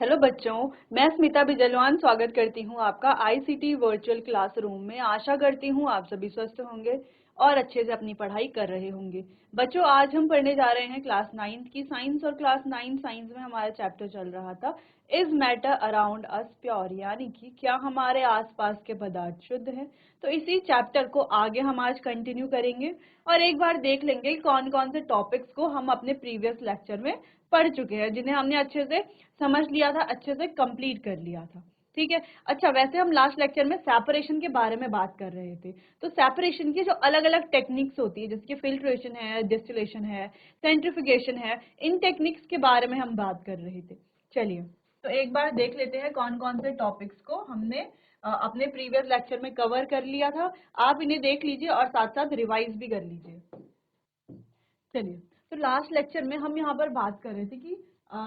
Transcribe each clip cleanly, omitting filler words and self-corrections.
Hello बच्चों, मैं स्मिता बिजलवान स्वागत करती हूँ आपका आईसीटी वर्चुअल क्लासरूम में। आशा करती हूँ आप सभी स्वस्थ होंगे और अच्छे से अपनी पढ़ाई कर रहे होंगे। बच्चों, आज हम पढ़ने जा रहे हैं क्लास 9th की साइंस और क्लास 9 साइंस में हमारा चैप्टर चल रहा था is matter around us pure, यानी कि क्या हमारे आसपास के पदार्थ शुद्ध हैं। तो इसी चैप्टर को आगे हम आज कंटिन्यू करेंगे और एक बार देख लेंगे कौन कौन से टॉपिक्स को हम अपने प्रीवियस लेक्चर में पढ़ चुके हैं, जिन्हें हमने अच्छे से समझ लिया था, अच्छे से कंप्लीट कर लिया था। ठीक है। अच्छा, वैसे हम लास्ट लेक्चर में सेपरेशन के बारे में बात कर रहे थे। तो सेपरेशन की जो अलग अलग टेक्निक्स होती है, जैसे कि फिल्ट्रेशन है, डिस्टिलेशन है, सेंट्रिफिकेशन है, इन टेक्निक्स के बारे में हम बात कर रहे थे। चलिए, तो एक बार देख लेते हैं कौन कौन से टॉपिक्स को हमने अपने प्रीवियस लेक्चर में कवर कर लिया था। आप इन्हें देख लीजिए और साथ साथ रिवाइज भी कर लीजिए। चलिए, तो लास्ट लेक्चर में हम यहाँ पर बात कर रहे थे कि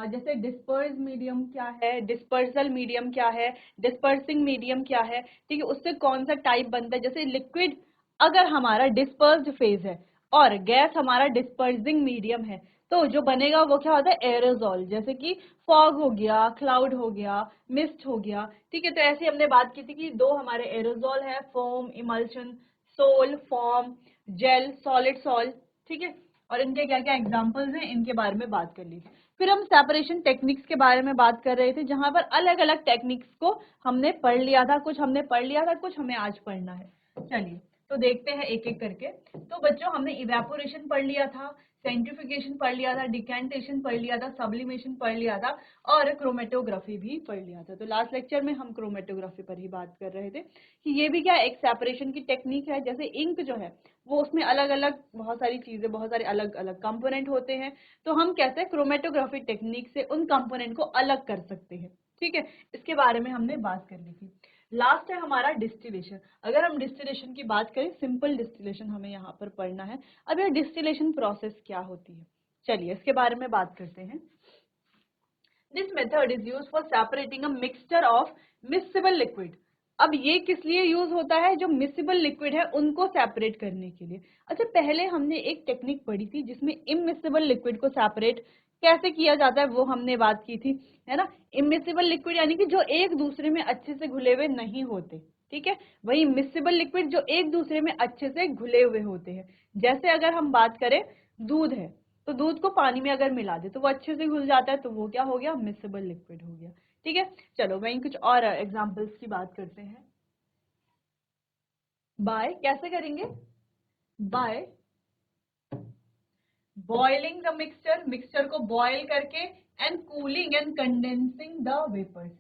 जैसे डिस्पर्स मीडियम क्या है, डिस्पर्सल मीडियम क्या है, डिस्पर्सिंग मीडियम क्या है। ठीक है, उससे कौन सा टाइप बनता है। जैसे लिक्विड अगर हमारा डिस्पर्स्ड फेज है और गैस हमारा डिस्पर्सिंग मीडियम है, तो जो बनेगा वो क्या होता है, एरोजॉल। जैसे कि फॉग हो गया, क्लाउड हो गया, मिस्ट हो गया। ठीक है, तो ऐसे हमने बात की थी कि दो हमारे एरोजॉल है, foam, emulsion, sol, form, gel, solid, sol. ठीक है, और इनके क्या क्या एग्जांपल्स हैं, इनके बारे में बात कर ली। फिर हम सेपरेशन टेक्निक्स के बारे में बात कर रहे थे, जहां पर अलग अलग टेक्निक्स को हमने पढ़ लिया था। कुछ हमने पढ़ लिया था, कुछ हमें आज पढ़ना है। चलिए, तो देखते हैं एक एक करके। तो बच्चों, हमने इवेपोरेशन पढ़ लिया था, सेंट्रिफिकेशन पढ़ लिया था, डिकेंटेशन पढ़ लिया था, सब्लिमेशन पढ़ लिया था और क्रोमेटोग्राफी भी पढ़ लिया था। तो लास्ट लेक्चर में हम क्रोमेटोग्राफी पर ही बात कर रहे थे कि ये भी क्या एक सेपरेशन की टेक्निक है। जैसे इंक जो है वो, उसमें अलग अलग बहुत सारी चीजें, बहुत सारे अलग अलग कंपोनेंट होते हैं। तो हम कैसे क्रोमेटोग्राफी टेक्निक से उन कंपोनेंट को अलग कर सकते हैं। ठीक है, इसके बारे में हमने बात कर ली थी। लास्ट है हमारा डिस्टिलेशन। अगर हम डिस्टिलेशन की बात करें, सिंपल डिस्टिलेशन हमें यहाँ पर पढ़ना है। अब यह डिस्टिलेशन प्रोसेस क्या होती है, चलिए इसके बारे में बात करते हैं। This method is use for separating a mixture of miscible liquid. अब ये किस लिए यूज होता है, जो मिक्सेबल लिक्विड है उनको सेपरेट करने के लिए। अच्छा, पहले हमने एक टेक्निक पढ़ी थी जिसमें इमिक्सेबल लिक्विड को सेपरेट कैसे किया जाता है, वो हमने बात की थी, है ना। इमिक्सेबल लिक्विड यानी कि जो एक दूसरे में अच्छे से घुले हुए नहीं होते। ठीक है, वही मिक्सेबल लिक्विड जो एक दूसरे में अच्छे से घुले हुए होते हैं। जैसे अगर हम बात करें, दूध है, तो दूध को पानी में अगर मिला दे तो वो अच्छे से घुल जाता है, तो वो क्या हो गया, मिक्सेबल लिक्विड हो गया। ठीक है, चलो वहीं कुछ और एग्जांपल्स की बात करते हैं। बाय कैसे करेंगे, by boiling the mixture, mixture को बॉयल करके, and cooling and condensing the vapours.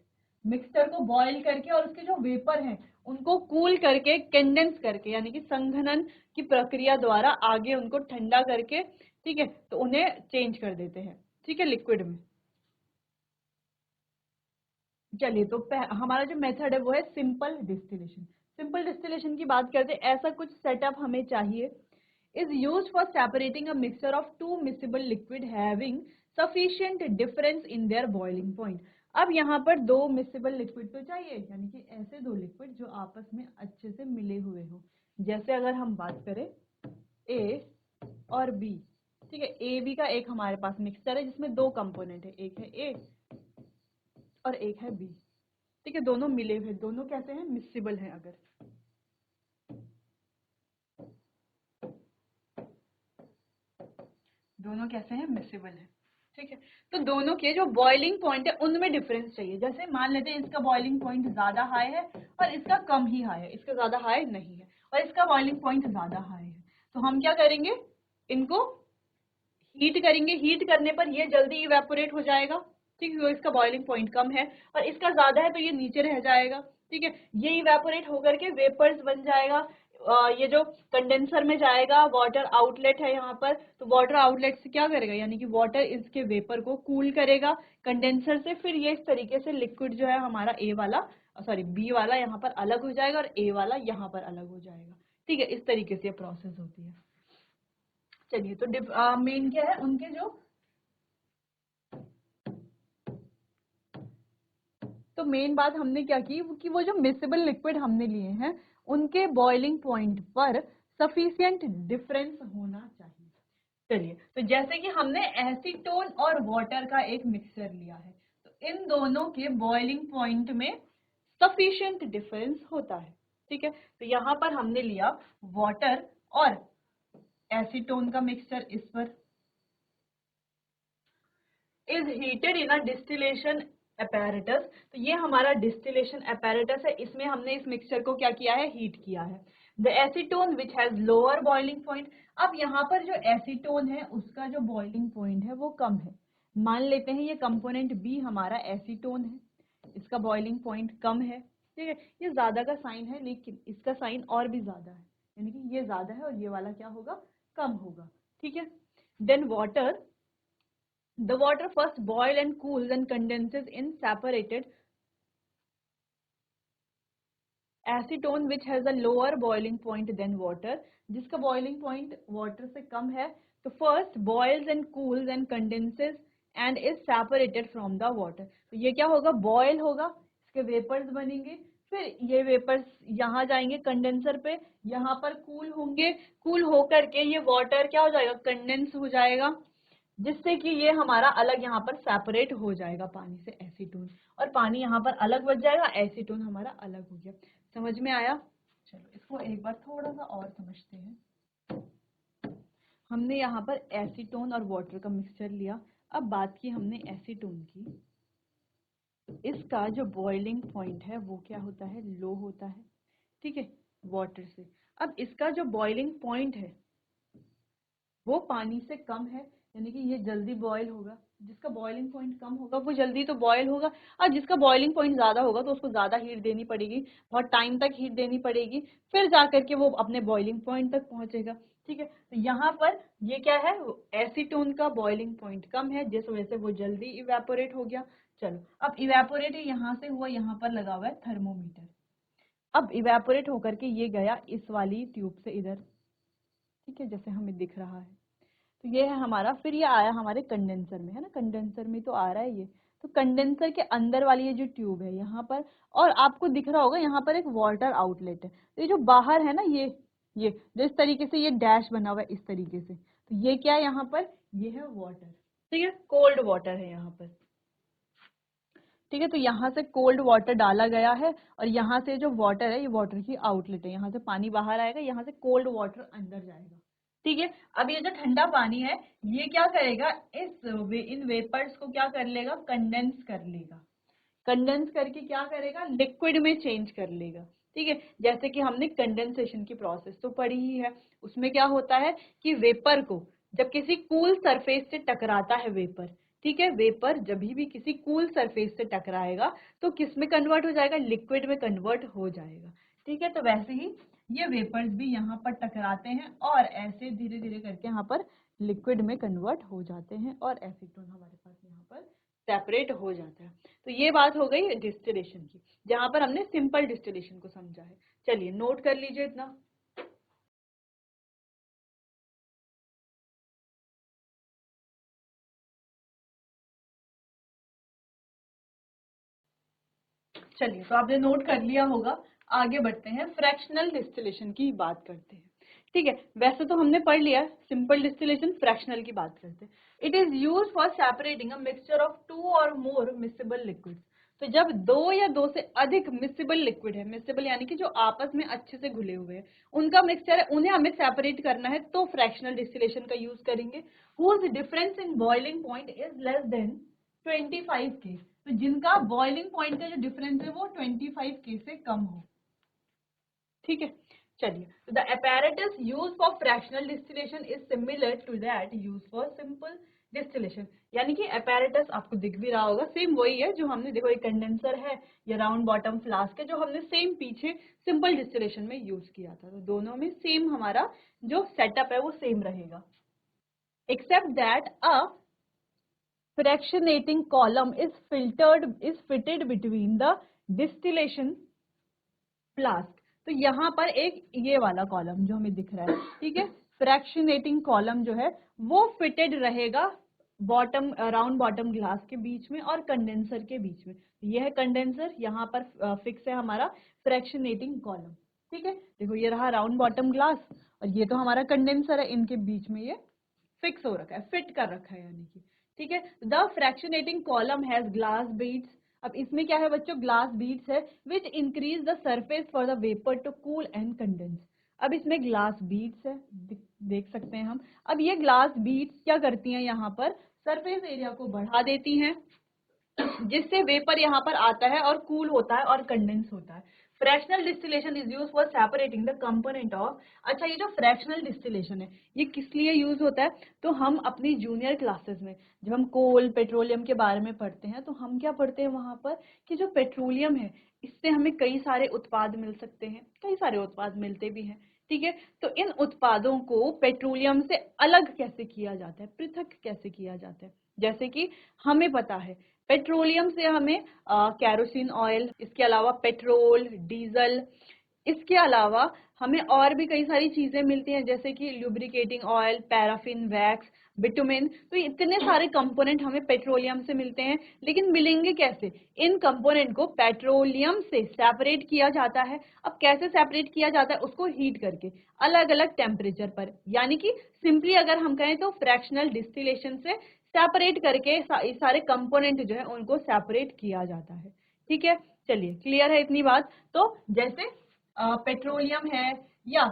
Mixture को बॉयल करके और उसके जो वेपर हैं उनको कूल करके, कंडेंस करके, यानी कि संघनन की प्रक्रिया द्वारा आगे उनको ठंडा करके, ठीक है, तो उन्हें चेंज कर देते हैं, ठीक है, लिक्विड में। चलिए, तो हमारा जो मेथड है वो है सिंपल डिस्टिलेशन। सिंपल डिस्टिलेशन की बात करते हैं, ऐसा कुछ सेटअप हमें चाहिए। Is used for separating a mixture of two miscible liquid having sufficient difference in their boiling point. अब यहाँ पर दो मिक्सेबल लिक्विड तो चाहिए, यानी कि ऐसे दो लिक्विड जो आपस में अच्छे से मिले हुए हो। जैसे अगर हम बात करें ए और बी, ठीक है, ए बी का एक हमारे पास मिक्सचर है जिसमें दो कंपोनेंट है, एक है ए और एक है बी। ठीक है, दोनों मिले हुए, दोनों कैसे हैं, मिक्सेबल हैं। अगर दोनों कैसे हैं, मिक्सेबल हैं। ठीक है, तो दोनों के जो बॉइलिंग पॉइंट है उनमें डिफरेंस चाहिए। जैसे मान लेते हैं इसका बॉइलिंग पॉइंट ज्यादा हाई है और इसका कम ही हाई है, इसका ज्यादा हाई नहीं है और इसका बॉइलिंग पॉइंट ज्यादा हाई है। तो हम क्या करेंगे, इनको हीट करेंगे। हीट करने पर ये जल्दी इवेपोरेट हो जाएगा। ठीक है, तो इसका बॉइलिंग पॉइंट कम है और इसका ज्यादा है तो ये नीचे रह जाएगा। ठीक है, ये इवेपोरेट होकर के वेपर्स बन जाएगा। ये जो कंडेंसर में जाएगा, वाटर आउटलेट है यहाँ पर, तो वाटर आउटलेट से क्या करेगा, यानी कि वाटर इसके वेपर को कूल करेगा कंडेंसर से। फिर ये इस तरीके से लिक्विड जो है हमारा ए वाला, सॉरी बी वाला यहाँ पर अलग हो जाएगा और ए वाला यहाँ पर अलग हो जाएगा। ठीक है, इस तरीके से प्रोसेस होती है। चलिए, तो मेन क्या है उनके जो, तो मेन बात हमने क्या की कि वो जो मिक्सेबल लिक्विड हमने लिए हैं उनके बॉइलिंग पॉइंट पर सफिशिएंट डिफरेंस होना चाहिए। चलिए, तो जैसे कि हमने एसीटोन और वाटर का एक मिक्सचर लिया है, तो इन दोनों के बॉइलिंग पॉइंट में सफिशिएंट डिफरेंस होता है। ठीक है, तो यहाँ पर हमने लिया वाटर और एसीटोन का मिक्सचर, इस पर is heated in a distillation apparatus। तो ये हमारा डिस्टिलेशन apparatus है, इसमें हमने इस मिक्सचर को क्या किया है, हीट किया है। The acetone which has lower boiling point. अब यहाँ पर जो एसीटोन है उसका जो बॉइलिंग पॉइंट है वो कम है। मान लेते हैं ये कंपोनेंट बी हमारा एसीटोन है, इसका बॉइलिंग पॉइंट कम है। ठीक है, ये ज्यादा का साइन है लेकिन इसका साइन और भी ज्यादा है, यानी कि ये ज्यादा है और ये वाला क्या होगा, कम होगा। ठीक है, then water, the water first boils and cools and condenses in separated acetone which has a lower boiling point than water। जिसका boiling point water से कम है तो first boils and cools and condenses and is separated from the water। तो ये क्या होगा, boil होगा, इसके vapors बनेंगे, फिर ये वेपर्स यहाँ जाएंगे कंडेंसर पे, यहाँ पर कूल होंगे, कूल होकर के ये वाटर क्या हो जाएगा, कंडेंस हो जाएगा, जिससे कि ये हमारा अलग यहाँ पर सेपरेट हो जाएगा पानी से, एसीटोन, और पानी यहाँ पर अलग बच जाएगा, एसीटोन हमारा अलग हो गया। समझ में आया? चलो इसको एक बार थोड़ा सा और समझते हैं। हमने यहाँ पर एसीटोन और वाटर का मिक्सचर लिया। अब बात की हमने एसीटोन की, इसका जो बॉइलिंग पॉइंट है वो क्या होता है, लो होता है। ठीक है, वाटर से। अब इसका जो बॉइलिंग पॉइंट है वो पानी से कम है, यानी कि ये जल्दी बॉयल होगा। जिसका बॉइलिंग पॉइंट कम होगा वो जल्दी तो बॉयल होगा, और जिसका बॉइलिंग पॉइंट ज्यादा होगा तो उसको ज्यादा हीट देनी पड़ेगी, बहुत टाइम तक हीट देनी पड़ेगी, फिर जाकर के वो अपने बॉइलिंग पॉइंट तक पहुंचेगा। ठीक है, तो यहाँ पर ये क्या है, एसीटोन का बॉइलिंग पॉइंट कम है, जिस वजह से वो जल्दी इवेपोरेट हो गया। चलो अब इवेपोरेट यहाँ से हुआ, यहाँ पर लगा हुआ है थर्मोमीटर। अब इवेपोरेट होकर के ये गया इस वाली ट्यूब से इधर। ठीक है, जैसे हमें दिख रहा है, तो ये है हमारा, फिर ये आया हमारे कंडेंसर में, है ना, कंडेंसर में तो आ रहा है ये। तो कंडेंसर के अंदर वाली ये जो ट्यूब है यहाँ पर, और आपको दिख रहा होगा यहाँ पर एक वाटर आउटलेट है। तो ये जो बाहर है ना, ये जो इस तरीके से ये डैश बना हुआ है इस तरीके से, तो ये क्या है यहाँ पर, ये है वाटर। ठीक है, कोल्ड वाटर है यहाँ पर। ठीक है, तो यहाँ से कोल्ड वाटर डाला गया है, और यहाँ से जो वाटर है ये वाटर की आउटलेट है, यहाँ से पानी बाहर आएगा, यहाँ से कोल्ड वाटर अंदर जाएगा। ठीक है, अब ये जो ठंडा पानी है ये क्या करेगा, इन वेपर्स को क्या कर लेगा, कंडेंस कर लेगा, कंडेंस करके क्या करेगा, लिक्विड में चेंज कर लेगा। ठीक है, जैसे कि हमने कंडेंसेशन की प्रोसेस तो पढ़ी ही है, उसमें क्या होता है कि वेपर को जब किसी कूल सरफेस से टकराता है वेपर, ठीक है, वेपर जब भी किसी कूल सरफेस से टकराएगा तो किस में कन्वर्ट हो जाएगा, लिक्विड में कन्वर्ट हो जाएगा। ठीक है, तो वैसे ही ये वेपर्स भी यहाँ पर टकराते हैं और ऐसे धीरे धीरे करके यहाँ पर लिक्विड में कन्वर्ट हो जाते हैं, और एसीटोन हमारे पास यहाँ पर सेपरेट हो जाता है। तो ये बात हो गई डिस्टिलेशन की, जहां पर हमने सिंपल डिस्टिलेशन को समझा है। चलिए नोट कर लीजिए इतना। चलिए, तो आपने नोट कर लिया होगा, आगे बढ़ते हैं, फ्रैक्शनल डिस्टिलेशन की बात करते हैं। ठीक है, वैसे तो हमने पढ़ लिया सिंपल डिस्टिलेशन, फ्रैक्शनल की बात करते हैं। It is use for separating a mixture of 2 और मोर मिसिबल लिक्विड्स। तो जब दो या दो से अधिक मिसिबल लिक्विड है, मिसिबल यानी कि जो आपस में अच्छे से घुले हुए हैं, उनका मिक्सचर है, उन्हें हमें सेपरेट करना है, तो फ्रैक्शनल डिस्टिलेशन का यूज करेंगे। Whose difference in boiling point is less than 25 K, तो जिनका बॉइलिंग पॉइंट का जो डिफरेंस है वो 25 के से कम हो। ठीक है, चलिए, तो the apparatus used for fractional distillation is similar to that used for simple distillation। यानी कि apparatus आपको दिख भी रहा होगा, सेम वही है जो हमने, देखो एक कंडेंसर है, ये राउंड बॉटम फ्लास्क है, जो हमने सेम पीछे सिंपल डिस्टिलेशन में यूज किया था। तो दोनों में सेम हमारा जो सेटअप है वो सेम रहेगा, except that a fractionating column is fitted between the distillation flask। तो यहाँ पर एक ये वाला कॉलम जो हमें दिख रहा है, ठीक है, फ्रैक्शनेटिंग कॉलम जो है वो फिटेड रहेगा बॉटम, राउंड बॉटम ग्लास के बीच में और कंडेंसर के बीच में। ये है कंडेंसर, यहाँ पर फिक्स है हमारा फ्रैक्शनेटिंग कॉलम। ठीक है, देखो ये रहा राउंड बॉटम ग्लास, और ये तो हमारा कंडेंसर है, इनके बीच में ये फिक्स हो रखा है, फिट कर रखा है यानी कि। ठीक है। The fractionating column has glass beads, अब इसमें क्या है बच्चों, ग्लास बीड्स है which increase the surface for the vapour to cool and condense. अब इसमें ग्लास बीड्स है, देख सकते हैं हम। अब ये ग्लास बीड्स क्या करती हैं, यहाँ पर सरफेस एरिया को बढ़ा देती हैं, जिससे वेपर यहाँ पर आता है और कूल होता है और कंडेंस होता है। Fractional distillation is use for separating the component of, अच्छा ये जो फ्रैक्शनल डिस्टिलेशन है ये किस लिए यूज होता है, तो हम अपनी जूनियर क्लासेस में जब हम कोल पेट्रोलियम के बारे में पढ़ते हैं तो हम क्या पढ़ते हैं वहां पर कि जो पेट्रोलियम है इससे हमें कई सारे उत्पाद मिल सकते हैं, कई सारे उत्पाद मिलते भी हैं, ठीक है। तो इन उत्पादों को पेट्रोलियम से अलग कैसे किया जाता है, पृथक कैसे किया जाता है, जैसे कि हमें पता है पेट्रोलियम से हमें कैरोसिन ऑयल, इसके अलावा पेट्रोल, डीजल, इसके अलावा हमें और भी कई सारी चीजें मिलती हैं जैसे कि lubricating oil, paraffin, wax, bitumen. तो इतने सारे कंपोनेंट हमें पेट्रोलियम से मिलते हैं, लेकिन मिलेंगे कैसे, इन कंपोनेंट को पेट्रोलियम से सेपरेट किया जाता है। अब कैसे सेपरेट किया जाता है, उसको हीट करके अलग अलग टेम्परेचर पर, यानी कि सिंपली अगर हम कहें तो फ्रैक्शनल डिस्टिलेशन से सेपरेट करके सारे कंपोनेंट जो है उनको सेपरेट किया जाता है, ठीक है। चलिए क्लियर है इतनी बात। तो जैसे पेट्रोलियम है या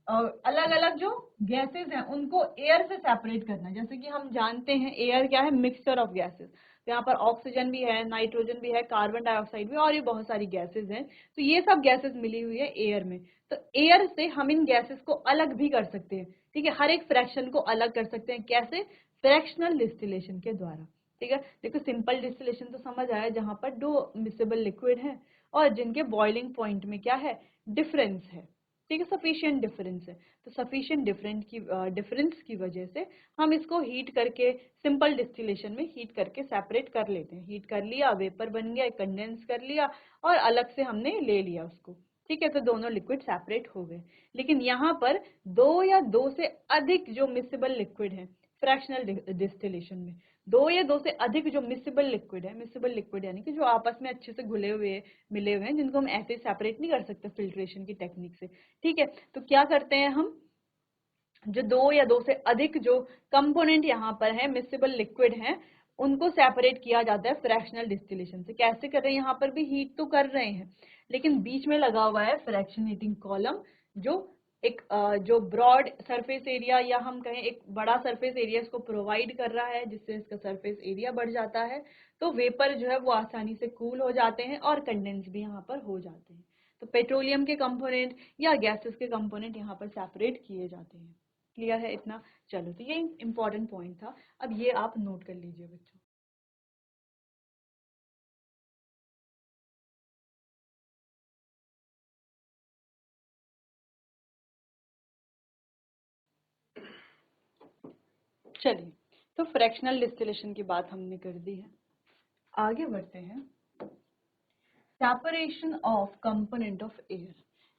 अलग अलग जो गैसेस हैं उनको एयर से सेपरेट करना, जैसे कि हम जानते हैं एयर क्या है, मिक्सचर ऑफ गैसेस। तो यहाँ पर ऑक्सीजन भी है, नाइट्रोजन भी है, कार्बन डाइऑक्साइड भी, और ये बहुत सारी गैसेस हैं। तो ये सब गैसेस मिली हुई है एयर में। तो एयर से हम इन गैसेस को अलग भी कर सकते हैं, ठीक है, हर एक फ्रैक्शन को अलग कर सकते हैं, कैसे, फ्रैक्शनल डिस्टिलेशन के द्वारा, ठीक है। देखो सिंपल डिस्टिलेशन तो समझ आया, जहां पर दो मिक्सेबल लिक्विड है और जिनके बॉइलिंग पॉइंट में क्या है, डिफरेंस है, ठीक है, सफिशिएंट डिफरेंस है। तो सफिशिएंट डिफरेंस की वजह से हम इसको हीट करके सिंपल डिस्टिलेशन में हीट करके सेपरेट कर लेते हैं। हीट कर लिया, वेपर बन गया, कंडेंस कर लिया और अलग से हमने ले लिया उसको, ठीक है। तो दोनों लिक्विड सेपरेट हो गए। लेकिन यहाँ पर दो या दो से अधिक जो मिक्सेबल लिक्विड है फ्रैक्शनल डिस्टिलेशन में, दो या दो से अधिक जो मिक्सेबल लिक्विड है, मिक्सेबल लिक्विड यानी कि जो आपस में अच्छे से घुले हुए मिले हुए हैं, जिनको हम ऐसे सेपरेट नहीं कर सकते फिल्ट्रेशन की टेक्निक से, ठीक है। तो क्या करते हैं हम, जो दो या दो से अधिक जो कंपोनेंट यहाँ पर है मिक्सेबल लिक्विड हैं, उनको सेपरेट किया जाता है फ्रैक्शनल डिस्टिलेशन से। कैसे कर रहे हैं, यहाँ पर भी हीट तो कर रहे हैं, लेकिन बीच में लगा हुआ है फ्रैक्शनेटिंग कॉलम, जो एक जो ब्रॉड सरफेस एरिया या हम कहें एक बड़ा सरफेस एरिया इसको प्रोवाइड कर रहा है, जिससे इसका सरफेस एरिया बढ़ जाता है। तो वेपर जो है वो आसानी से कूल हो जाते हैं और कंडेंस भी यहाँ पर हो जाते हैं। तो पेट्रोलियम के कंपोनेंट या गैसेस के कंपोनेंट यहाँ पर सेपरेट किए जाते हैं। क्लियर है इतना, चलो तो ये इंपॉर्टेंट पॉइंट था। अब ये आप नोट कर लीजिए बच्चों। चलिए, तो फ्रैक्शनल डिस्टिलेशन की बात हमने कर दी है, आगे बढ़ते हैं। Separation of component of air,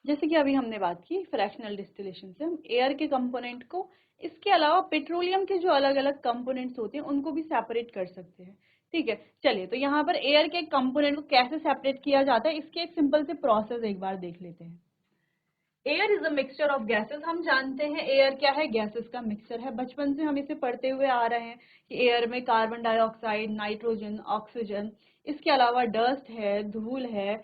जैसे कि अभी हमने बात की फ्रैक्शनल डिस्टिलेशन से हम एयर के कंपोनेंट को, इसके अलावा पेट्रोलियम के जो अलग अलग कंपोनेंट्स होते हैं उनको भी सेपरेट कर सकते हैं, ठीक है। चलिए, तो यहाँ पर एयर के कंपोनेंट को कैसे सेपरेट किया जाता है, इसके एक सिंपल से प्रोसेस एक बार देख लेते हैं। Air is a mixture of gases, हम जानते हैं एयर क्या है, गैसेस का मिक्सचर है। बचपन से हम इसे पढ़ते हुए आ रहे हैं कि एयर में कार्बन डाइऑक्साइड, नाइट्रोजन, ऑक्सीजन, इसके अलावा डस्ट है, धूल है,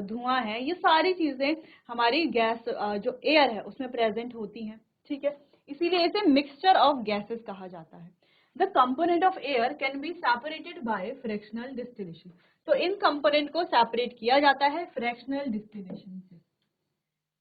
धुआं है, ये सारी चीजें हमारी गैस जो एयर है उसमें प्रेजेंट होती हैं, ठीक है। इसीलिए इसे मिक्सचर ऑफ गैसेस कहा जाता है। The component of air can be separated by fractional distillation, तो इन कंपोनेंट को सेपरेट किया जाता है फ्रैक्शनल डिस्टिलेशन से।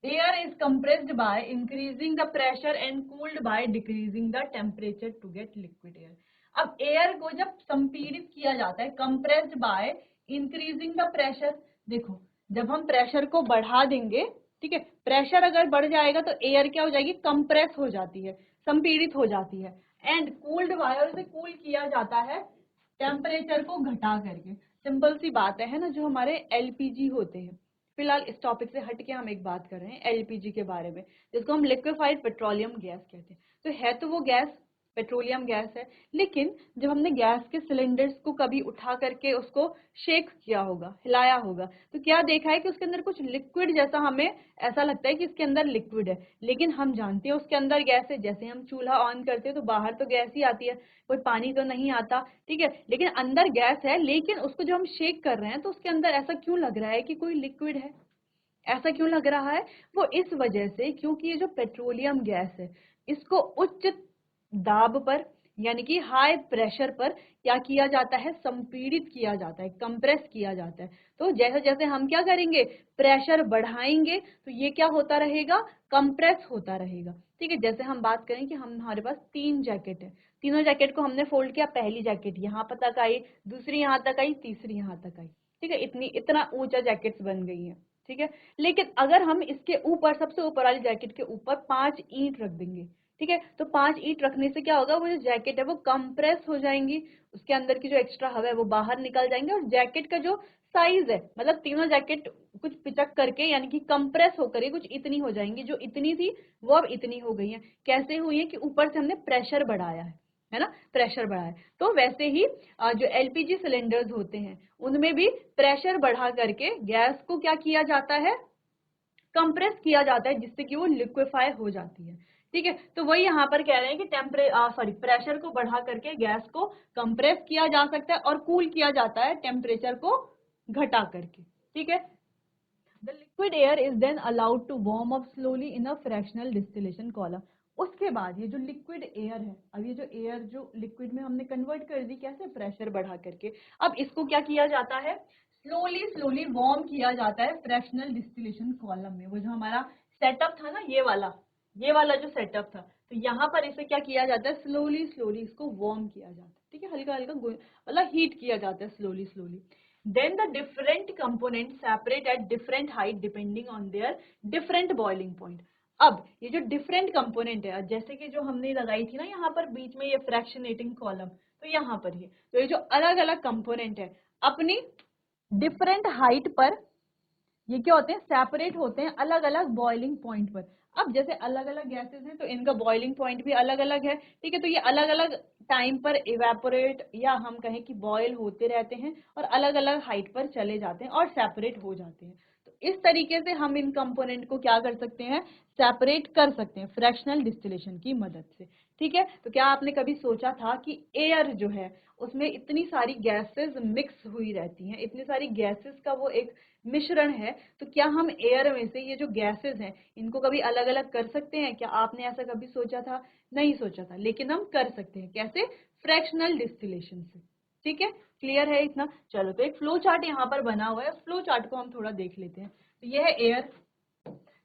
Air is compressed by increasing the pressure and cooled by decreasing the temperature to get liquid air. अब air को जब संपीड़ित किया जाता है, compressed by increasing the pressure, देखो जब हम प्रेशर को बढ़ा देंगे, ठीक है, प्रेशर अगर बढ़ जाएगा तो एयर क्या हो जाएगी, कंप्रेस हो जाती है, संपीड़ित हो जाती है। एंड कूल्ड बाय, और इसे कूल किया जाता है टेम्परेचर को घटा करके। सिंपल सी बात है ना, जो हमारे एलपीजी होते हैं, फिलहाल इस टॉपिक से हट के हम एक बात कर रहे हैं एलपीजी के बारे में, जिसको हम लिक्विफाइड पेट्रोलियम गैस कहते हैं। तो है तो वो गैस, पेट्रोलियम गैस है। लेकिन जब हमने गैस के सिलेंडर्स को कभी उठा करके उसको शेक किया होगा, हिलाया होगा, तो क्या देखा है कि उसके अंदर कुछ लिक्विड जैसा, हमें ऐसा लगता है कि इसके अंदर लिक्विड है, लेकिन हम जानते हैं उसके अंदर गैस है। जैसे हम चूल्हा ऑन करते हैं तो बाहर तो गैस ही आती है, कोई पानी तो नहीं आता, ठीक है, लेकिन अंदर गैस है। लेकिन उसको जब हम शेक कर रहे हैं तो उसके अंदर ऐसा क्यों लग रहा है कि कोई लिक्विड है? ऐसा क्यों लग रहा है? वो इस वजह से क्योंकि ये जो पेट्रोलियम गैस है, इसको उच्च दाब पर, यानी कि हाई प्रेशर पर क्या किया जाता है? संपीड़ित किया जाता है, कंप्रेस किया जाता है। तो जैसे जैसे हम क्या करेंगे, प्रेशर बढ़ाएंगे, तो ये क्या होता रहेगा? कंप्रेस होता रहेगा। ठीक है, जैसे हम बात करें कि हमारे पास 3 जैकेट है, तीनों जैकेट को हमने फोल्ड किया, पहली जैकेट यहाँ पर तक आई, दूसरी यहाँ तक आई, तीसरी यहाँ तक आई। ठीक है, इतना ऊंचा जैकेट्स बन गई है। ठीक है, लेकिन अगर हम इसके ऊपर, सबसे ऊपर वाली जैकेट के ऊपर 5 ईंट रख देंगे, ठीक है, तो 5 ईंट रखने से क्या होगा, वो जो जैकेट है वो कंप्रेस हो जाएंगी, उसके अंदर की जो एक्स्ट्रा हवा है वो बाहर निकल जाएंगे, और जैकेट का जो साइज है, मतलब तीनों जैकेट कुछ पिचक करके, यानी कि कंप्रेस होकर कुछ इतनी हो जाएंगी, जो इतनी थी वो अब इतनी हो गई है। कैसे हुई है? कि ऊपर से हमने प्रेशर बढ़ाया है ना, प्रेशर बढ़ाया। तो वैसे ही जो एलपीजी सिलेंडर्स होते हैं उनमें भी प्रेशर बढ़ा करके गैस को क्या किया जाता है? कंप्रेस किया जाता है, जिससे कि वो लिक्विफाई हो जाती है। ठीक है, तो वही यहाँ पर कह रहे हैं कि प्रेशर को बढ़ा करके गैस को कंप्रेस किया जा सकता है और कूल किया जाता है टेम्परेचर को घटा करके। ठीक है, The liquid air is then allowed to warm up slowly in a fractional distillation column. उसके बाद ये जो लिक्विड एयर है, अब ये जो एयर जो लिक्विड में हमने कन्वर्ट कर दी, कैसे? प्रेशर बढ़ा करके। अब इसको क्या किया जाता है? स्लोली स्लोली वार्म किया जाता है फ्रैक्शनल डिस्टिलेशन कॉलम में। वो जो हमारा सेटअप था ना, ये वाला जो सेटअप था, तो यहाँ पर इसे क्या किया जाता है? स्लोली स्लोली इसको वार्म किया जाता है। ठीक है, हल्का हल्का मतलब हीट किया जाता है slowly slowly. Then the different components separate at different height depending on their different boiling point. अब ये जो डिफरेंट कंपोनेंट है, जैसे कि जो हमने लगाई थी ना यहाँ पर बीच में ये फ्रैक्शनेटिंग कॉलम, तो यहाँ पर ही तो ये जो अलग अलग कंपोनेंट है अपनी डिफरेंट हाइट पर ये क्या होते हैं? सेपरेट होते हैं अलग अलग बॉइलिंग पॉइंट पर। अब जैसे अलग अलग गैसेस हैं तो इनका बॉइलिंग पॉइंट भी अलग अलग है। ठीक है, तो ये अलग अलग टाइम पर इवेपोरेट या हम कहें कि बॉयल होते रहते हैं और अलग अलग हाइट पर चले जाते हैं और सेपरेट हो जाते हैं। तो इस तरीके से हम इन कंपोनेंट को क्या कर सकते हैं? सेपरेट कर सकते हैं फ्रैक्शनल डिस्टिलेशन की मदद से। ठीक है, तो क्या आपने कभी सोचा था कि एयर जो है उसमें इतनी सारी गैसेस मिक्स हुई रहती हैं, इतनी सारी गैसेस का वो एक मिश्रण है, तो क्या हम एयर में से ये जो गैसेस हैं इनको कभी अलग अलग कर सकते हैं? क्या आपने ऐसा कभी सोचा था? नहीं सोचा था, लेकिन हम कर सकते हैं। कैसे? फ्रैक्शनल डिस्टिलेशन से। ठीक है, क्लियर है इतना? चलो, तो एक फ्लो चार्ट यहाँ पर बना हुआ है, फ्लो चार्ट को हम थोड़ा देख लेते हैं। तो ये है एयर,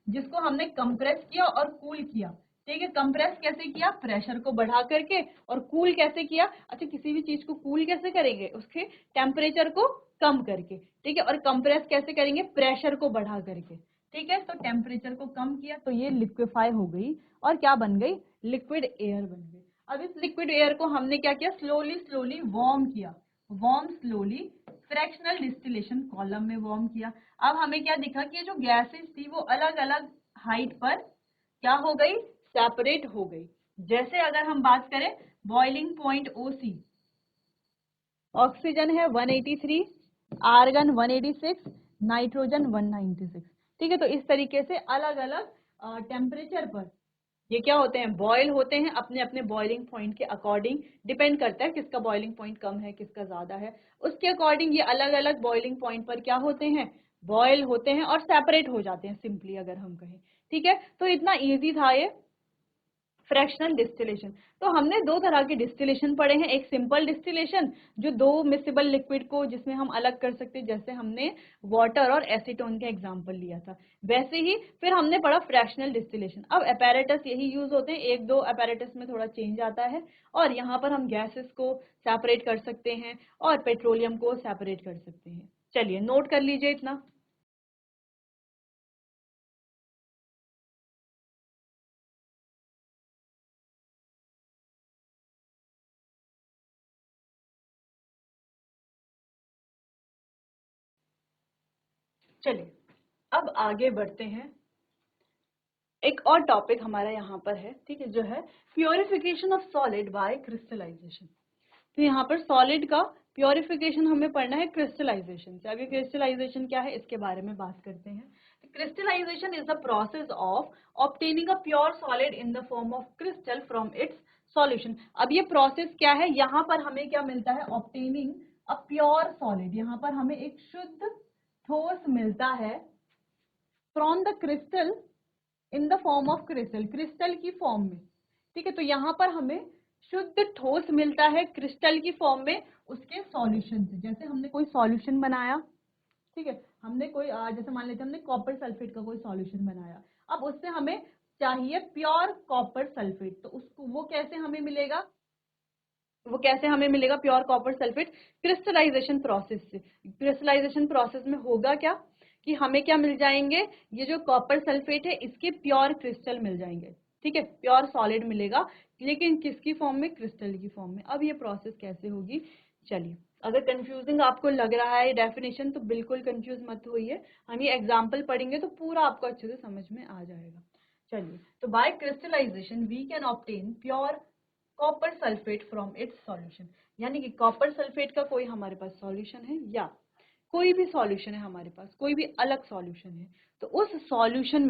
जिसको हमने कंप्रेस किया और कूल किया। ठीक है, कंप्रेस कैसे किया? प्रेशर को बढ़ा करके। और कूल कैसे किया? अच्छा, किसी भी चीज को कूल कैसे करेंगे? उसके टेम्परेचर को कम करके। ठीक है, और कंप्रेस कैसे करेंगे? प्रेशर को बढ़ा करके। ठीक है, तो टेम्परेचर को कम किया तो ये लिक्विफाई हो गई और क्या बन गई? लिक्विड एयर बन गई। अब इस लिक्विड एयर को हमने क्या किया? स्लोली स्लोली वार्म किया, warm slowly fractional distillation column में वार्म किया। अब हमें क्या दिखा कि ये जो गैसेस थी वो अलग अलग हाइट पर क्या हो गई? सेपरेट हो गई। जैसे अगर हम बात करें बॉइलिंग पॉइंट OC, ऑक्सीजन है 183, आर्गन 186, नाइट्रोजन 196। ठीक है, तो इस तरीके से अलग अलग टेम्परेचर पर ये क्या होते हैं? बॉयल होते हैं अपने अपने बॉइलिंग पॉइंट के अकॉर्डिंग। डिपेंड करता है किसका बॉइलिंग पॉइंट कम है, किसका ज्यादा है, उसके अकॉर्डिंग ये अलग अलग बॉइलिंग पॉइंट पर क्या होते हैं? बॉयल होते हैं और सेपरेट हो जाते हैं, सिंपली अगर हम कहें। ठीक है, तो इतना इजी था ये फ्रैक्शनल डिस्टिलेशन। तो हमने दो तरह के डिस्टिलेशन पढ़े हैं, एक सिंपल डिस्टिलेशन जो दो मिसिबल लिक्विड को जिसमें हम अलग कर सकते हैं, जैसे हमने वाटर और एसीटोन का एग्जांपल लिया था, वैसे ही फिर हमने पढ़ा फ्रैक्शनल डिस्टिलेशन। अब अपैरेटस यही यूज होते हैं, एक दो अपैरेटस में थोड़ा चेंज आता है, और यहाँ पर हम गैसेस को सेपरेट कर सकते हैं और पेट्रोलियम को सेपरेट कर सकते हैं। चलिए, नोट कर लीजिए इतना। चलिए, अब आगे बढ़ते हैं एक और टॉपिक हमारा यहाँ पर है, ठीक है, जो है purification of solid by crystallisation. तो यहाँ पर सॉलिड का प्योरिफिकेशन हमें पढ़ना है क्रिस्टलाइजेशन से। अभी क्रिस्टलाइजेशन क्या है इसके बारे में बात करते हैं। Crystallisation is the process of obtaining a pure solid in the form of crystal from its solution. अब ये प्रोसेस क्या है, यहाँ पर हमें क्या मिलता है, ऑब्टेनिंग अ प्योर सॉलिड, यहाँ पर हमें एक शुद्ध ठोस मिलता है from the crystal in the form of crystal, crystal की फॉर्म में, ठीक है। तो यहाँ पर हमें शुद्ध ठोस मिलता है क्रिस्टल की फॉर्म में उसके सॉल्यूशन से। जैसे हमने कोई सॉल्यूशन बनाया, ठीक है, हमने कोई जैसे मान लेते हमने कॉपर सल्फेट का कोई सॉल्यूशन बनाया, अब उससे हमें चाहिए प्योर कॉपर सल्फेट, तो उसको वो कैसे हमें मिलेगा, वो कैसे हमें मिलेगा pure copper sulphate, crystallisation process से। क्रिस्टलाइजेशन प्रोसेस में होगा क्या कि हमें क्या मिल जाएंगे, ये जो कॉपर सल्फेट है इसके प्योर क्रिस्टल मिल जाएंगे, ठीक है, प्योर सॉलिड मिलेगा, लेकिन किसकी फॉर्म में, क्रिस्टल की फॉर्म में। अब ये प्रोसेस कैसे होगी, चलिए, अगर कंफ्यूजिंग आपको लग रहा है डेफिनेशन तो बिल्कुल कंफ्यूज मत होइए, हम ये एग्जाम्पल पढ़ेंगे तो पूरा आपको अच्छे से समझ में आ जाएगा। चलिए, तो by crystallisation we can obtain pure copper sulphate from its solution, यानी कि कॉपर सल्फेट का कोई हमारे पास सॉल्यूशन है या कोई भी सॉल्यूशन है हमारे पास, कोई भी अलग सॉल्यूशन है, तो उस सॉल्यूशन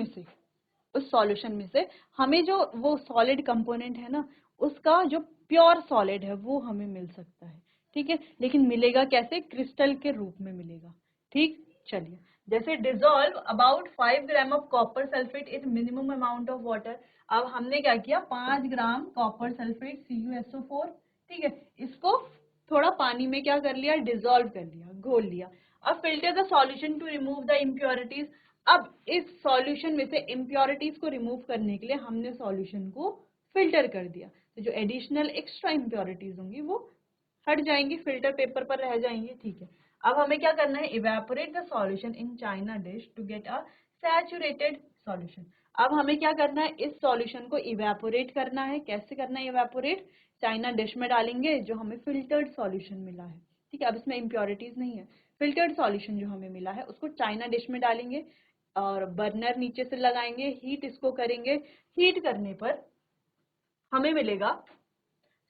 में से हमें जो वो सॉलिड कंपोनेंट है ना, उसका जो प्योर सॉलिड है वो हमें मिल सकता है, ठीक है। लेकिन मिलेगा कैसे, क्रिस्टल के रूप में मिलेगा, ठीक। चलिए, जैसे dissolve about 5 gram of copper sulphate in minimum amount of water. अब हमने क्या किया, 5 ग्राम कॉपर सल्फेट CuSO4, ठीक है, इसको थोड़ा पानी में क्या कर लिया, डिजोल्व कर लिया, घोल लिया। अब filter the solution to remove the impurities. अब इस सॉल्यूशन में से इम्प्योरिटीज को रिमूव करने के लिए हमने सॉल्यूशन को फिल्टर कर दिया, तो जो एडिशनल एक्स्ट्रा इम्प्योरिटीज होंगी वो हट जाएंगी, फिल्टर पेपर पर रह जाएंगे, ठीक है। अब हमें क्या करना है, evaporate the solution in china dish to get a saturated solution. अब हमें क्या करना है, इस सॉल्यूशन को इवेपोरेट करना है। कैसे करना है इवेपोरेट, चाइना डिश में डालेंगे जो हमें फिल्टर्ड सॉल्यूशन मिला है, ठीक है। अब इसमें इम्प्योरिटीज नहीं है, फिल्टर्ड सॉल्यूशन जो हमें मिला है उसको चाइना डिश में डालेंगे और बर्नर नीचे से लगाएंगे, हीट इसको करेंगे, हीट करने पर हमें मिलेगा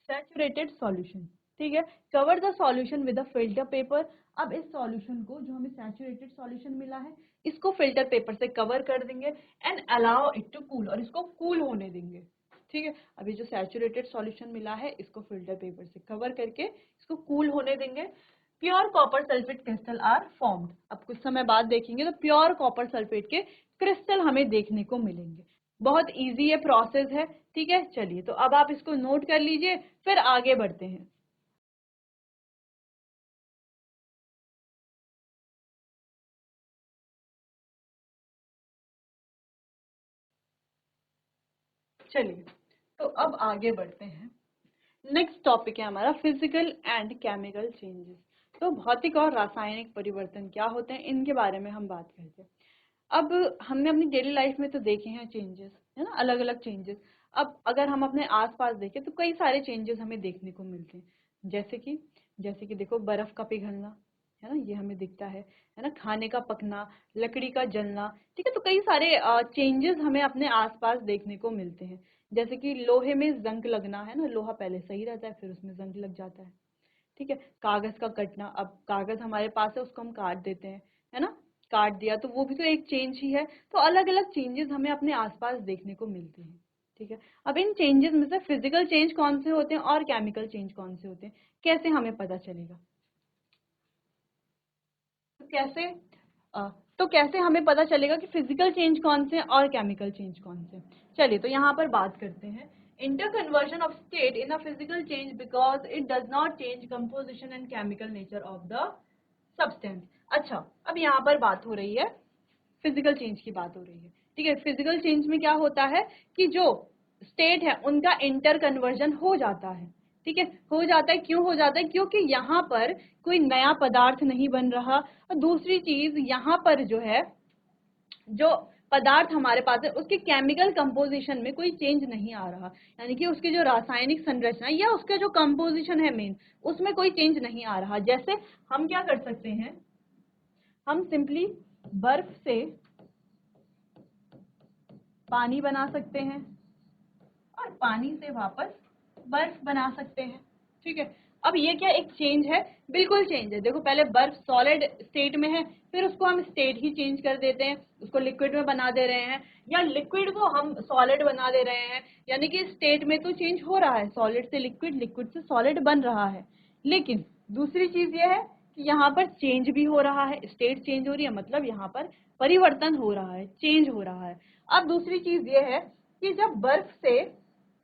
सैचुरेटेड सॉल्यूशन, ठीक है। Cover the solution with a filter paper. अब इस सॉल्यूशन को, जो हमें सैचुरेटेड सॉल्यूशन मिला है, इसको फिल्टर पेपर से कवर कर देंगे and allow it to cool, और इसको कूल होने देंगे, ठीक है। अभी जो सैचुरेटेड सॉल्यूशन मिला है इसको फिल्टर पेपर से कवर करके इसको कूल होने देंगे। Pure copper sulphate crystal are formed. अब कुछ समय बाद देखेंगे तो प्योर कॉपर सल्फेट के क्रिस्टल हमें देखने को मिलेंगे। बहुत इजी ये प्रोसेस है, ठीक है। चलिए, तो अब आप इसको नोट कर लीजिए, फिर आगे बढ़ते हैं। चलिए, तो अब आगे बढ़ते हैं। नेक्स्ट टॉपिक है हमारा फिजिकल एंड केमिकल चेंजेस। तो भौतिक और रासायनिक परिवर्तन क्या होते हैं, इनके बारे में हम बात करते हैं। अब हमने अपनी डेली लाइफ में तो देखे हैं चेंजेस, है ना, अलग अलग चेंजेस। अब अगर हम अपने आसपास देखें तो कई सारे चेंजेस हमें देखने को मिलते हैं, जैसे कि देखो, बर्फ का पिघलना, है ना, ये हमें दिखता है ना, खाने का पकना, लकड़ी का जलना, ठीक है। तो कई सारे चेंजेस हमें अपने आसपास देखने को मिलते हैं। जैसे कि लोहे में जंग लगना, है ना, लोहा पहले सही रहता है फिर उसमें जंग लग जाता है, ठीक है। कागज का कटना, अब कागज हमारे पास है उसको हम काट देते हैं, है ना, काट दिया तो वो भी तो एक चेंज ही है। तो अलग अलग चेंजेस हमें अपने आसपास देखने को मिलते हैं, ठीक है। अब इन चेंजेस में से फिजिकल चेंज कौन से होते हैं और केमिकल चेंज कौन से होते हैं, कैसे हमें पता चलेगा, तो कैसे तो कैसे हमें पता चलेगा कि फिजिकल चेंज कौन से हैं और केमिकल चेंज कौन से हैं? चलिए, तो यहाँ पर बात करते हैं। Inter conversion of state in a physical change because it does not change composition and chemical nature of the substance. अच्छा, अब यहाँ पर बात हो रही है, फिजिकल चेंज की बात हो रही है, ठीक है। फिजिकल चेंज में क्या होता है कि जो स्टेट है उनका इंटर कन्वर्जन हो जाता है, ठीक है, हो जाता है। क्यों हो जाता है, क्योंकि यहाँ पर कोई नया पदार्थ नहीं बन रहा, और दूसरी चीज यहाँ पर जो है, जो पदार्थ हमारे पास है उसके केमिकल कंपोजिशन में कोई चेंज नहीं आ रहा, यानी कि उसकी जो रासायनिक संरचना या उसका जो कंपोजिशन है मेन, उसमें कोई चेंज नहीं आ रहा। जैसे हम क्या कर सकते हैं, हम सिंपली बर्फ से पानी बना सकते हैं और पानी से वापस बर्फ बना सकते हैं। ठीक है, अब ये क्या एक चेंज है? बिल्कुल चेंज है। देखो पहले बर्फ सॉलिड स्टेट में है, फिर उसको हम स्टेट ही चेंज कर देते हैं, उसको लिक्विड में बना दे रहे हैं, या लिक्विड को हम सॉलिड बना दे रहे हैं। यानी कि स्टेट में तो चेंज हो रहा है, सॉलिड से लिक्विड, लिक्विड से सॉलिड बन रहा है। लेकिन दूसरी चीज ये है कि यहाँ पर चेंज भी हो रहा है, स्टेट चेंज हो रही है, मतलब यहाँ पर परिवर्तन हो रहा है, चेंज हो रहा है। अब दूसरी चीज ये है कि जब बर्फ से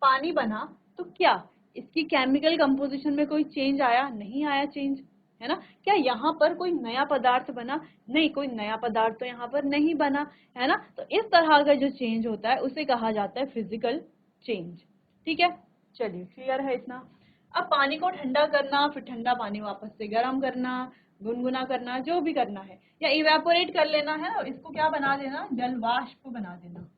पानी बना तो क्या इसकी केमिकल कंपोजिशन में कोई चेंज आया? नहीं आया चेंज, है ना। क्या यहाँ पर कोई नया पदार्थ बना? नहीं, कोई नया पदार्थ तो यहाँ पर नहीं बना, है ना। तो इस तरह का जो चेंज होता है उसे कहा जाता है फिजिकल चेंज। ठीक है, चलिए क्लियर है इतना। अब पानी को ठंडा करना, फिर ठंडा पानी वापस से गर्म करना, गुनगुना करना, जो भी करना है, या इवेपोरेट कर लेना है, इसको क्या बना देना? जल वाष्प बना देना।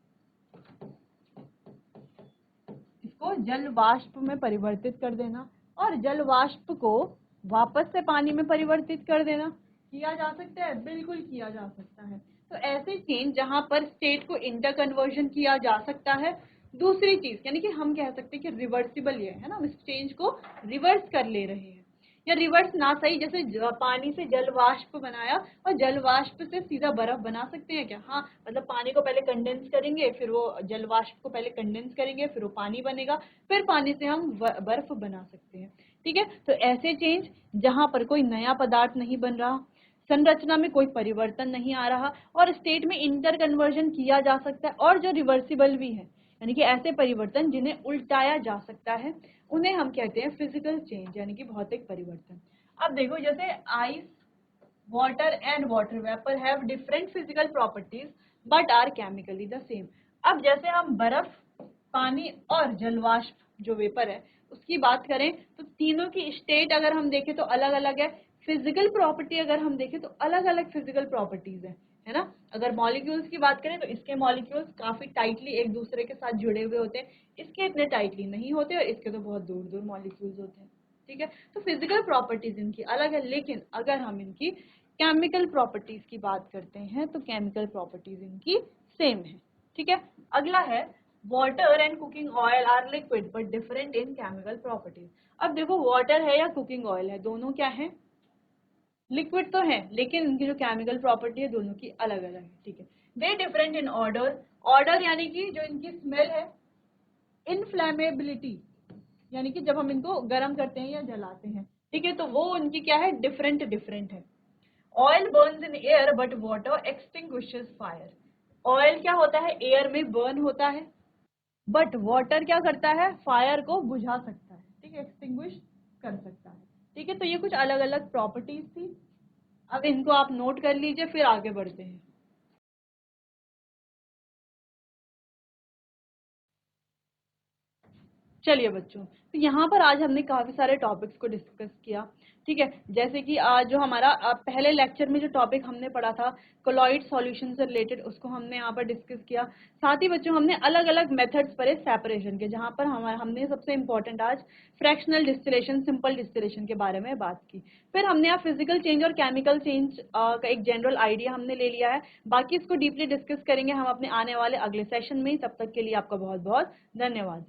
इसको जल वाष्प में परिवर्तित कर देना, और जल वाष्प को वापस से पानी में परिवर्तित कर देना। किया जा सकता है, बिल्कुल किया जा सकता है। तो ऐसे चेंज जहां पर स्टेट को इंटर कन्वर्जन किया जा सकता है। दूसरी चीज यानी कि हम कह सकते हैं कि रिवर्सिबल ये है ना, हम इस चेंज को रिवर्स कर ले रहे हैं, या रिवर्स ना सही, जैसे पानी से जल वाष्प बनाया और जल वाष्प से सीधा बर्फ बना सकते हैं क्या? हाँ, मतलब पानी को पहले कंडेंस करेंगे, फिर वो जल वाष्प को पहले कंडेंस करेंगे, फिर वो पानी बनेगा, फिर पानी से हम बर्फ बना सकते हैं। ठीक है, तो ऐसे चेंज जहां पर कोई नया पदार्थ नहीं बन रहा, संरचना में कोई परिवर्तन नहीं आ रहा, और स्टेट में इंटर कन्वर्जन किया जा सकता है, और जो रिवर्सिबल भी है, यानी कि ऐसे परिवर्तन जिन्हें उल्टाया जा सकता है, उन्हें हम कहते हैं फिजिकल चेंज, यानी कि भौतिक परिवर्तन। अब देखो जैसे ice, water and water vapour have different physical properties but are chemically the same. अब जैसे हम बर्फ, पानी और जलवाष्प जो वेपर है उसकी बात करें तो तीनों की स्टेट अगर हम देखें तो अलग अलग है, फिजिकल प्रॉपर्टी अगर हम देखें तो अलग अलग फिजिकल प्रॉपर्टीज है ना। अगर मॉलिक्यूल्स की बात करें तो इसके मॉलिक्यूल्स काफी टाइटली एक दूसरे के साथ जुड़े हुए होते हैं, इसके इतने टाइटली नहीं होते, और इसके तो बहुत दूर दूर मॉलिक्यूल्स होते हैं। ठीक है, तो फिजिकल प्रॉपर्टीज इनकी अलग है, लेकिन अगर हम इनकी केमिकल प्रॉपर्टीज की बात करते हैं तो केमिकल प्रॉपर्टीज इनकी सेम है। ठीक है, अगला है water and cooking oil are liquid but different in chemical properties. अब देखो वाटर है या कुकिंग ऑयल है, दोनों क्या है? लिक्विड तो है, लेकिन इनकी जो केमिकल प्रॉपर्टी है दोनों की अलग अलग है। ठीक है, they different in order, order यानी कि जो इनकी स्मेल है, इनफ्लेमेबिलिटी यानी कि जब हम इनको गर्म करते हैं या जलाते हैं, ठीक है, तो वो उनकी क्या है? डिफरेंट डिफरेंट है। Oil burns in air but water extinguishes fire. Oil क्या होता है? एयर में बर्न होता है, बट वाटर क्या करता है? फायर को बुझा सकता है, ठीक है, एक्सटिंग्विश कर सकता है। ठीक है, तो ये कुछ अलग अलग प्रॉपर्टीज थी। अब इनको आप नोट कर लीजिए, फिर आगे बढ़ते हैं। चलिए बच्चों, तो यहाँ पर आज हमने काफी सारे टॉपिक्स को डिस्कस किया। ठीक है, जैसे कि आज जो हमारा पहले लेक्चर में जो टॉपिक हमने पढ़ा था कोलॉइड सॉल्यूशन से रिलेटेड, उसको हमने यहाँ पर डिस्कस किया। साथ ही बच्चों हमने अलग अलग मेथड्स पढ़े सेपरेशन के, जहाँ पर हमने सबसे इम्पोर्टेंट आज फ्रैक्शनल डिस्टिलेशन, सिंपल डिस्टिलेशन के बारे में बात की। फिर हमने यहाँ फिजिकल चेंज और केमिकल चेंज का एक जनरल आइडिया हमने ले लिया है। बाकी इसको डीपली डिस्कस करेंगे हम अपने आने वाले अगले सेशन में। तब तक के लिए आपका बहुत बहुत धन्यवाद।